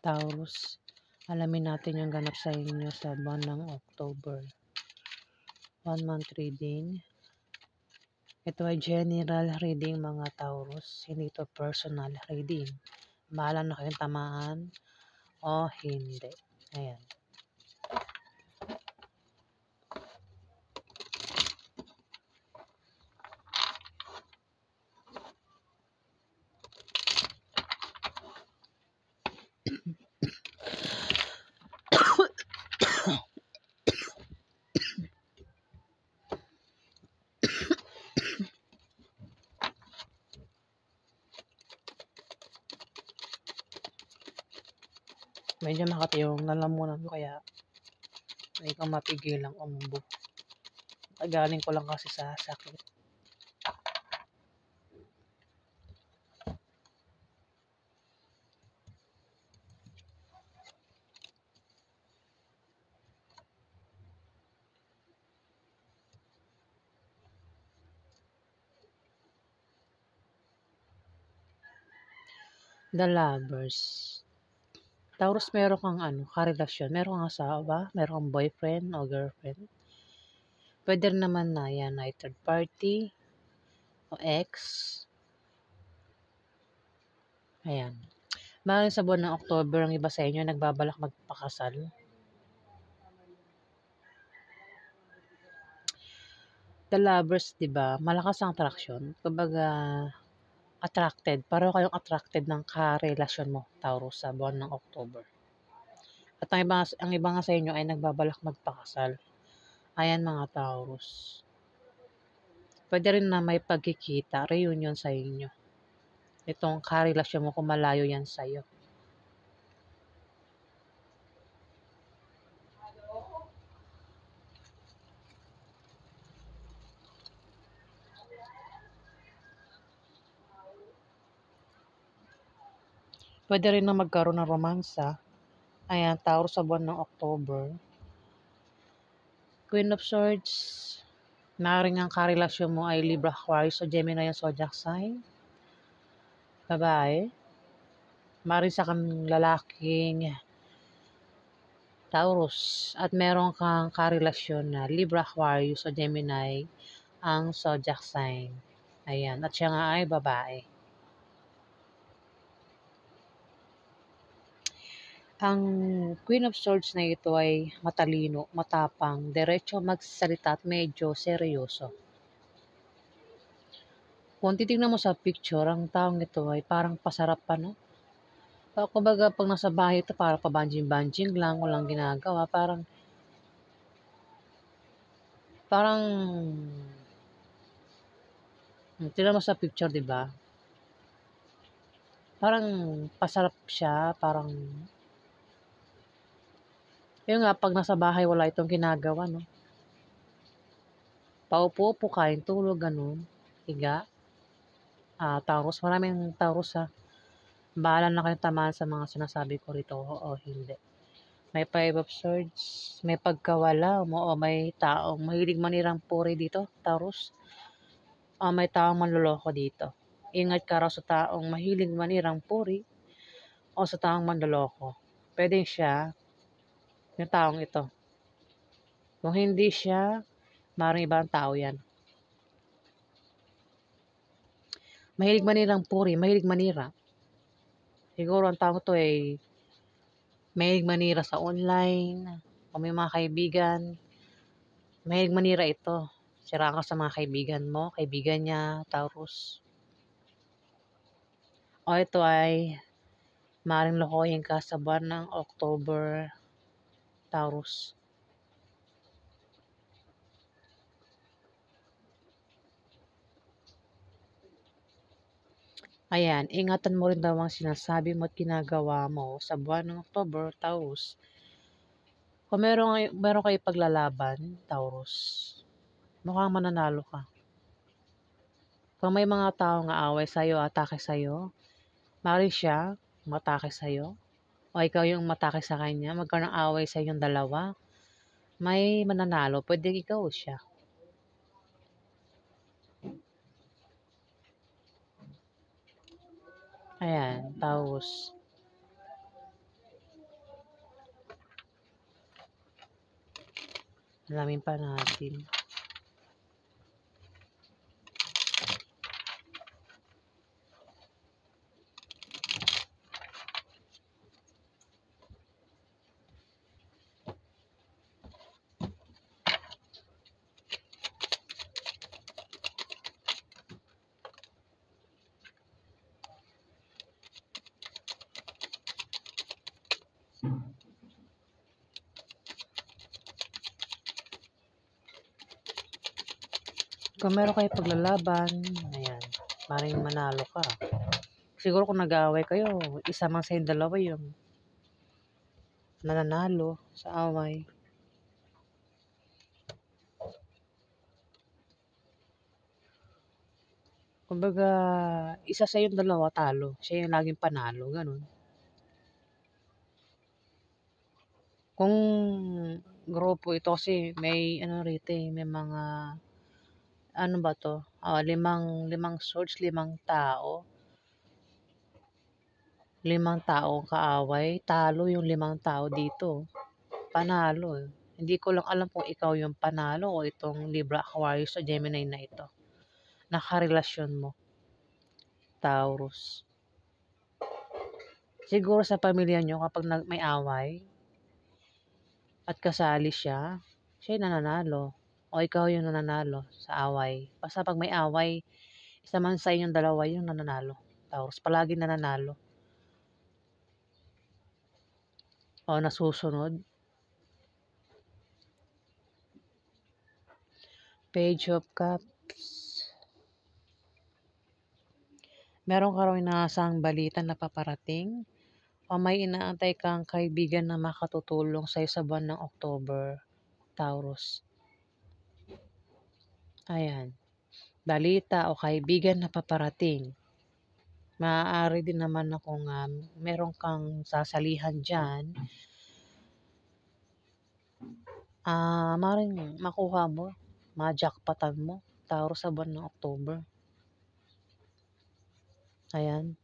Taurus, alamin natin yung ganap sa inyo sa buwan ng October. 1 month reading. Ito ay general reading mga Taurus. Hindi ito personal reading. Bahala na kayong tamaan o hindi. Ayan. Medyo makati yung lalamunan ko kaya hindi ko mapigilang umubo. Galing ko lang kasi sa sakit. The Lovers. Taurus, meron kang karelasyon, meron kang asawa, meron kang boyfriend o girlfriend. Pwede rin naman na yan ay third party o ex. Ayan. Maaaring sa buwan ng October, ang iba sa inyo nagbabalak magpakasal. The Lovers, di ba? Malakas ang attraction. Kumbaga, attracted. Pareho kayong attracted ng karelasyon mo, Taurus, sa buwan ng October. At ang iba nga sa inyo ay nagbabalak magpakasal. Ayan mga Taurus. Pwede rin na may pagkikita, reunion sa inyo. Itong karelasyon mo kung malayo yan sa'yo. Pwede rin na magkaroon ng romansa. Ayan, Taurus sa buwan ng October. Queen of Swords. Maaaring ang karelasyon mo ay Libra, Aquarius o Gemini ang zodiac sign. Babae. Maaaring sa kang lalaking Taurus at meron kang karelasyon na Libra, Aquarius o Gemini ang zodiac sign. Ayan, at siya nga ay babae. Ang Queen of Swords na ito ay matalino, matapang, diretso magsalita at medyo seryoso. Kung titignan mo sa picture, ang taong ito ay parang pasarap pa, no? Kumbaga, pag nasa bahay ito, parang pabanjing-banjing lang, walang ginagawa. Parang, tignan mo sa picture, di ba? Parang pasarap siya, parang, yun nga, pag nasa bahay, wala itong ginagawa, no? Paupo-upo, kain, tulog, ganun. Higa. Taurus, maraming Taurus ha. Bahala na kayong tamaan sa mga sinasabi ko rito o hindi. May Five of Swords, may pagkawala mo o may taong mahilig manirang puri dito, Taurus. O may taong manloloko dito. Ingat ka raw sa taong mahilig manirang puri o sa taong manloloko. Pwede siya, yung taong ito. Kung hindi siya, maaaring ibang tao yan. Mahilig manirang puri, mahilig manira. Siguro ang tao to ay mahilig manira sa online, o may mga kaibigan. Mahilig manira ito. Sira ka sa mga kaibigan mo, kaibigan niya, Taurus. O ito ay maaaring lokohin ka sa buwan ng October, Taurus. Ayan, ingatan mo rin daw ang sinasabi mo at ginagawa mo sa buwan ng October, Taurus. Kung meron kayo paglalaban, Taurus, mukhang mananalo ka. Kung may mga tao nga away sa'yo, atake sa'yo, maaaring siya matake sa'yo, o ikaw yung matake sa kanya, magkaroon ng away sa inyong dalawa, may mananalo, pwede ikaw o siya. Ayan, Taurus. Alamin pa natin. Kung meron kayo paglalaban, ayan, maring manalo ka. Siguro kung nag-aaway kayo, isa man sa yung dalawa yung nananalo sa away. Kumbaga, isa sa yung dalawa talo. Siya yung laging panalo, ganun. Kung grupo ito kasi may ano rito may mga ano ba to? Limang swords, limang tao kaaway, talo yung limang tao dito. Panalo. Hindi ko lang alam kung ikaw yung panalo o itong Libra, Aquarius o Gemini na ito. Nakarelasyon mo, Taurus. Siguro sa pamilya nyo kapag may away at kasali siya yung nananalo. O ikaw yung nananalo sa away. Basta pag may away, isa man sa inyong dalawa yung nananalo. Taurus, palagi nananalo. O nasusunod. Page of Cups. Meron ka raw inaasahang balita na paparating o may inaantay kang kaibigan na makatutulong sa'yo sa buwan ng October, Taurus. Ayan. Balita o kaibigan na paparating. Maaari din naman na kung meron kang sasalihan dyan, maaaring makuha mo, ma-jackpotan mo, Taurus sa buwan ng October. Ayan.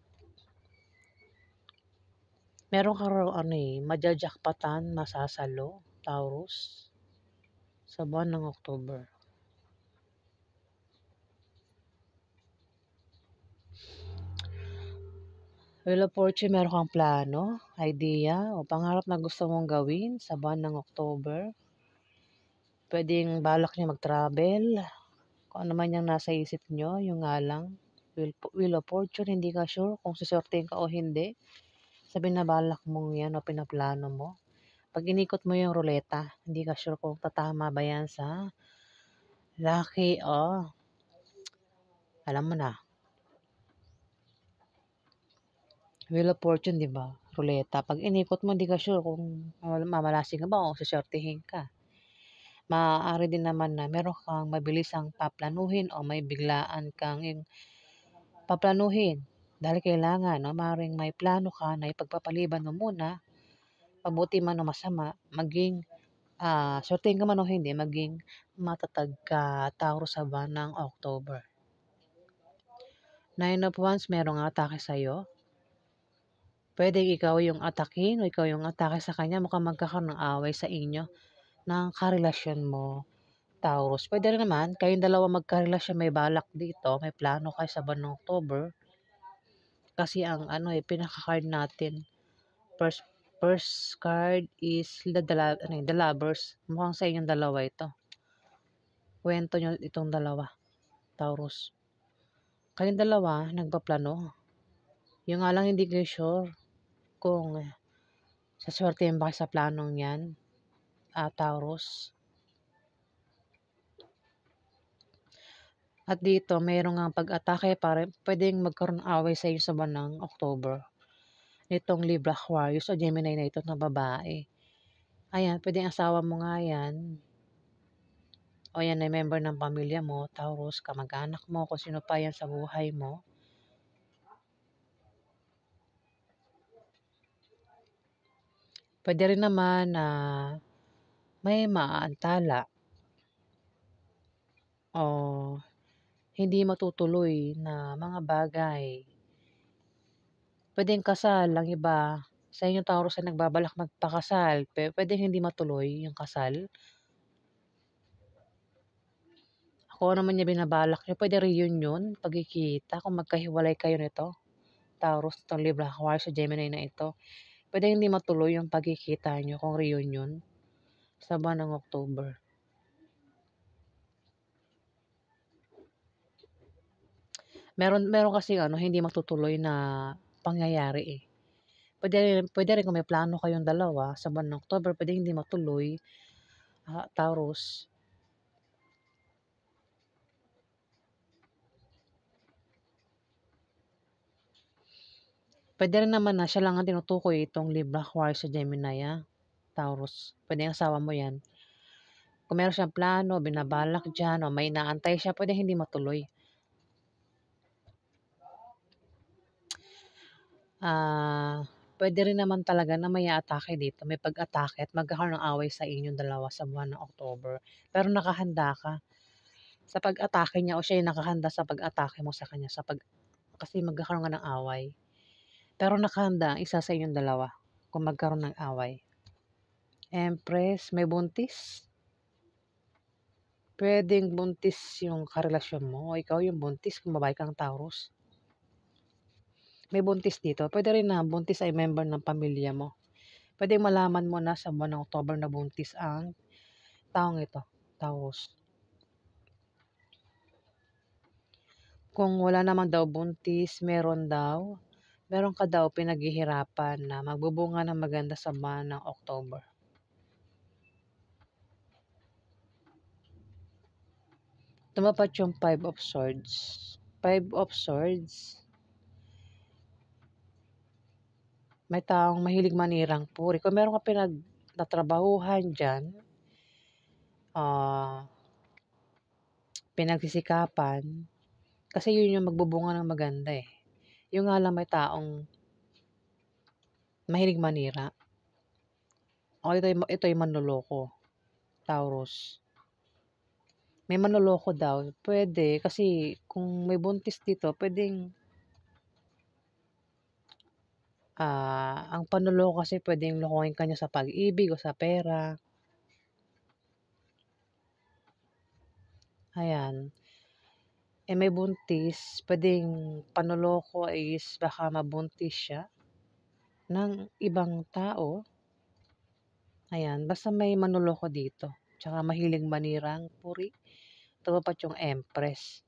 Meron ka raw maja-jackpotan, masasalo, Taurus, sa buwan ng October. Wheel of Fortune, meron kang plano, idea, o pangarap na gusto mong gawin sa buwan ng October. Pwedeng balak nyo mag-travel. Kung ano man yung nasa isip nyo, yung nga lang, Wheel of Fortune, hindi ka sure kung susortein ka o hindi. Sabi na balak mong yan o pinaplano mo. Pag inikot mo yung ruleta, hindi ka sure kung tatama ba yan sa lucky o alam mo na. Wheel of Fortune, di ba? Ruleta. Pag inikot mo, hindi ka sure kung mamalasing ka ba o susortehin ka. Maaari din naman na meron kang mabilisang paplanuhin o may biglaan kang paplanuhin. Dahil kailangan, maaaring may plano ka na ipagpapaliban mo muna, pabuti man o masama, maging, swertehin ka man o hindi, maging matatag ka, Taurus sa buwan ng October. 9 of Wands, merong atake sa'yo. Pwedeng ikaw yung atakin o ikaw yung atake sa kanya, mukhang magkakaroon ng away sa inyo ng karelasyon mo, Taurus. Pwede rin naman, kayong dalawa magkarelasyon, may balak dito, may plano kayo sa buwan ng October. Kasi ang pinaka-card natin, first card is the lovers. Mukhang sa inyong dalawa ito. Kwento nyo itong dalawa, Taurus. Kayong dalawa, nagpaplano. Yung nga lang hindi kayo sure kung saswertein ba sa planong yan, Taurus. At dito, mayroong ang pag-atake pwedeng magkaroon ng away sa iyo sa buwan ng October. Nitong Libra, Aquarius o Gemini na ito na babae. Ayan, pwedeng asawa mo nga yan. O yan ay member ng pamilya mo, Taurus, kamag-anak mo, kung sino pa yan sa buhay mo. Pwede rin naman na may maaantala o hindi matutuloy na mga bagay. Pwedeng kasal, ang iba, sa inyo Taurus ay nagbabalak magpakasal, pwedeng hindi matuloy yung kasal. Kung ano man niya binabalak niyo, pwede reunion, pagkikita, kung magkahiwalay kayo nito, Taurus, itong Libra, Aquarius, sa Gemini na ito. Pwede hindi matuloy yung pagkikita niyo kung reunion sa buwan ng October. Meron kasi hindi matutuloy na pangyayari eh. Pwede rin kung may plano kayong dalawa sa buwan ng October, pwede hindi matuloy, Taurus. Pwede rin naman na siya lang ang tinutukoy itong Libra, Aquarius, sa Gemini, Taurus. Pwede yung asawa mo yan. Kung meron siyang plano, binabalak dyan, o may inaantay siya, pwede hindi matuloy. Pwede rin naman talaga na may atake dito, may pag-atake at magkakaroon ng away sa inyong dalawa sa buwan ng October. Pero nakahanda ka sa pag-atake niya o siya yung nakahanda sa pag-atake mo sa kanya kasi magkakaroon nga ng away. Pero nakahanda ang isa sa inyong dalawa kung magkaroon ng away. Empress, may buntis. Pwedeng buntis yung karelasyon mo o ikaw yung buntis kung babae kang Taurus. May buntis dito. Pwede rin na buntis ay member ng pamilya mo. Pwedeng malaman mo na sa buwan ng October na buntis ang taong ito, Taurus. Kung wala naman daw buntis, meron ka daw pinaghihirapan na magbubunga ng maganda sa buwan ng October. Tumapat yung 5 of Swords. 5 of Swords. May taong mahilig manirang puri. Kung meron ka pinagtatrabahuhan dyan, pinagsisikapan, kasi yun yung magbubunga ng maganda eh. Yung nga lang may taong mahilig manira. O ito yung manloloko, Taurus. May manloloko daw. Pwede, kasi kung may buntis dito, pwedeng ang panloloko kasi pwedeng lokohin ka niya sa pag-ibig o sa pera. Ayan. May buntis, pwedeng panloloko is baka mabuntis siya ng ibang tao. Ayan, basta may manloloko dito. Tsaka mahilig manirang puri. Tumapat yung Empress.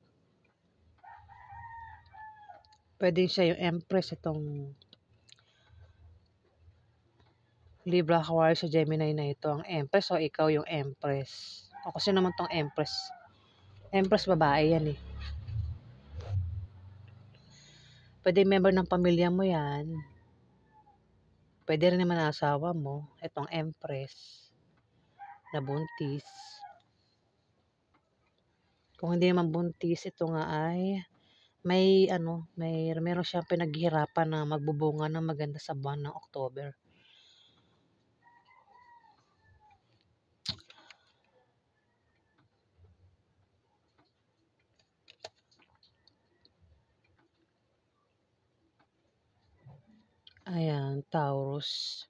Pwede siya yung Empress, itong Libra, Aquarius, sa Gemini na ito ang Empress o ikaw yung Empress. O kasi naman tong Empress. Empress babae yan eh. Pwede member ng pamilya mo yan. Pwede rin naman ang asawa mo. Itong Empress na buntis. Kung hindi naman buntis, ito nga ay meron siyang pinaghihirapan na magbubunga ng maganda sa buwan ng October. Ayan, Taurus.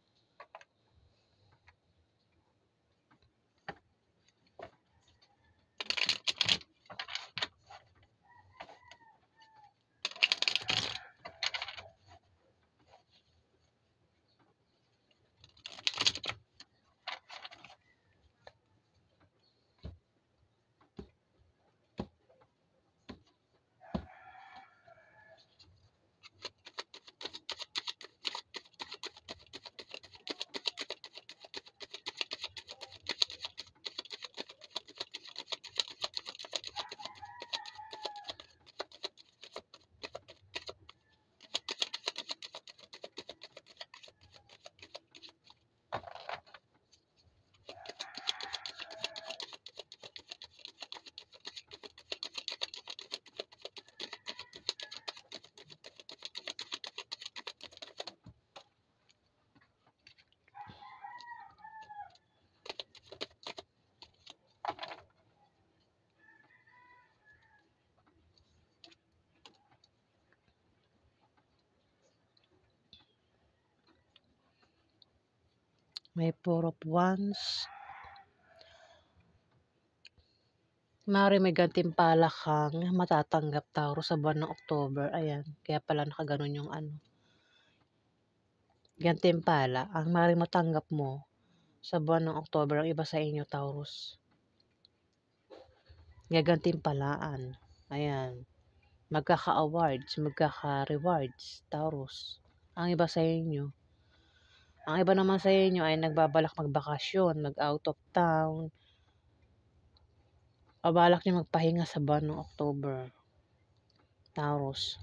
May 4 of Wands. Maaaring may gantimpala kang matatanggap Taurus sa buwan ng October. Ayan, kaya pala nakaganon yung ano. Gantimpala, ang maaaring matanggap mo sa buwan ng October ang iba sa inyo, Taurus. Gagantimpalaan. Ayan. Magkaka-awards, magkaka-rewards, Taurus. Ang iba sa inyo. Ang iba naman sa inyo ay nagbabalak magbakasyon, mag-out of town, o balak niyo magpahinga sa buwan ng October, Taurus.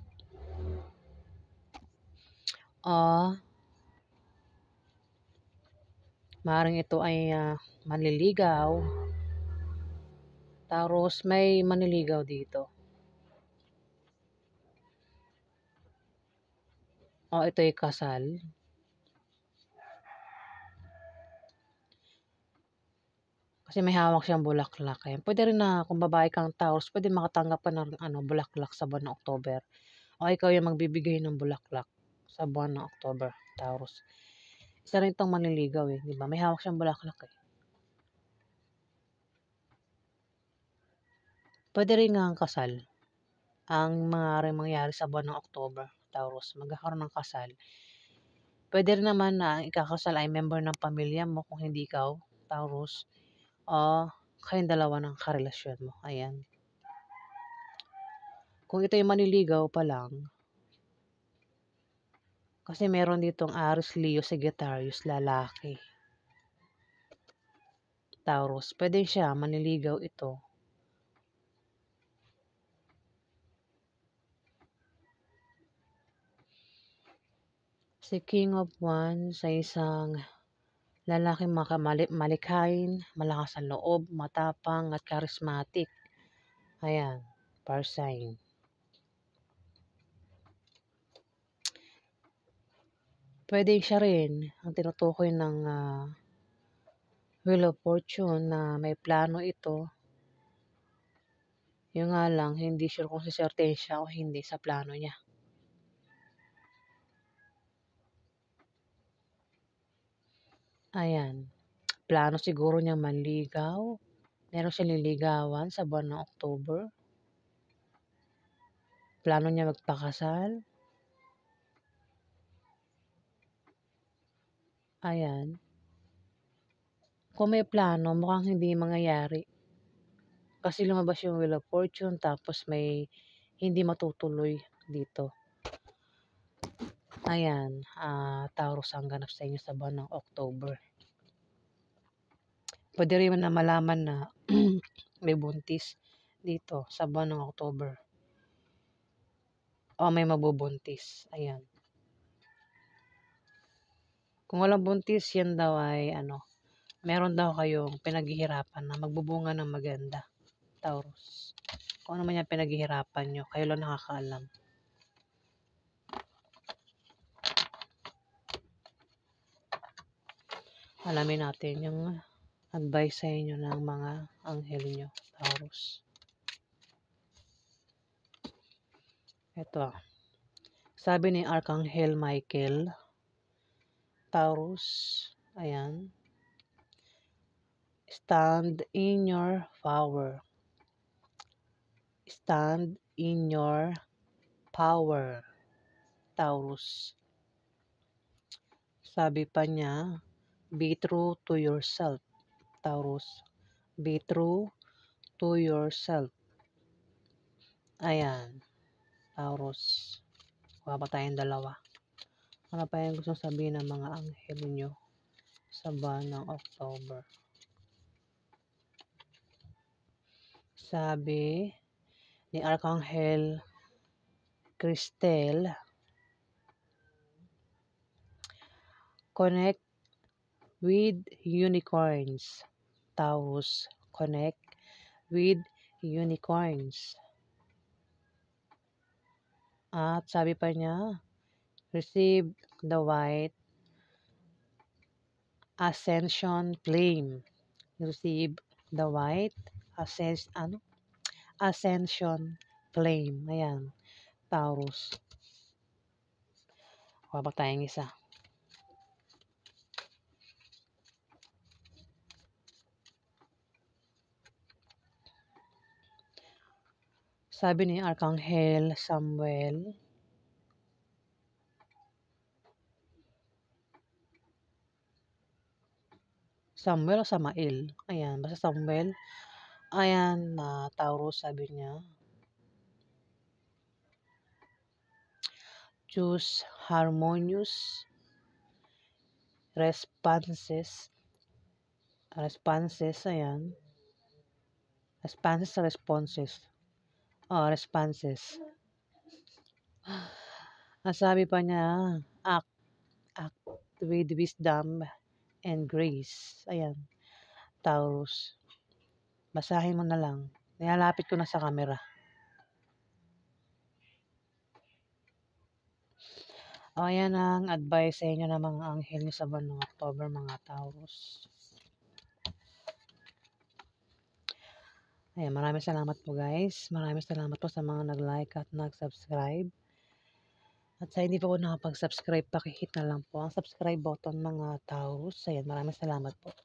O, maaaring ito ay manliligaw. Taurus, may manliligaw dito. O, ito ay kasal. Kasi may hawak siyang bulaklak. Ayan. Pwede rin na kung babae kang Taurus, pwede makatanggap ka ng bulaklak sa buwan ng October. O ikaw yung magbibigay ng bulaklak sa buwan ng October, Taurus. Isa rin itong manliligaw eh, di ba? May hawak siyang bulaklak eh. Pwede rin nga ang kasal. Ang maaaring mangyari sa buwan ng October, Taurus. Magkakaroon ng kasal. Pwede rin naman na ang ikakasal ay member ng pamilya mo kung hindi ikaw, Taurus. O kayong dalawa ng karelasyon mo. Ayan. Kung ito yung manliligaw pa lang, kasi meron ditong Aries, Leo, Sagittarius, lalaki. Taurus, pwede siya, manliligaw ito. Si King of Wands sa isang lalaking malikhain, malakas ang loob, matapang at charismatic. Ayan, fire sign. Pwede siya rin ang tinutukoy ng Wheel of Fortune na may plano ito. Yung nga lang, hindi sure kung siserte siya o hindi sa plano niya. Ayan. Plano siguro niya manligaw. Meron siya liligawan sa buwan ng October. Plano niya magpakasal. Ayan. Kung may plano, mukhang hindi mangyayari. Kasi lumabas yung Wheel of Fortune tapos may hindi matutuloy dito. Ayan. Taurus ang ganap sa inyo sa buwan ng October. Pwede rin na malaman na may buntis dito sa buwan ng October. O may mabubuntis. Ayan. Kung walang buntis, yan daw ay meron daw kayong pinaghihirapan na magbubunga ng maganda. Taurus. Kung ano man yan pinaghihirapan nyo, kayo lang nakakaalam. Alamin natin yung advice sa inyo ng mga anghel nyo, Taurus. Ito. Sabi ni Archangel Michael, Taurus, ayan. Stand in your power. Stand in your power, Taurus. Sabi pa niya, be true to yourself, Taurus. Be true to yourself. Ayan, Taurus. Kuha pa tayong dalawa. Ano pa yung gusto sabihin ng mga anghel nyo sa buwan ng October? Sabi ni Archangel Cristel, connect with unicorns. Taurus, connect with unicorns. At sabi pa niya, receive the white ascension flame. Receive the white ascension flame. Ayan, Taurus. Kuha pa tayong isa. Sabi ni Arkanghel Samuel, Samuel o Samael? Ayan, basta Samuel. Ayan, na Taurus sabi niya. Choose harmonious responses. Ayan. Responses. Responses. Ang sabi pa niya, act with wisdom and grace. Ayan, Taurus. Basahin mo na lang. Nilalapit ko na sa camera. Ayan ang advice sa inyo ng mga anghel niyo sa buwan ng October, mga Taurus. Ayan, maraming salamat po guys. Maraming salamat po sa mga nag-like at nag-subscribe. At sa hindi po ako nakapag-subscribe, pakihit na lang po ang subscribe button, mga Taurus. Ayan, maraming salamat po.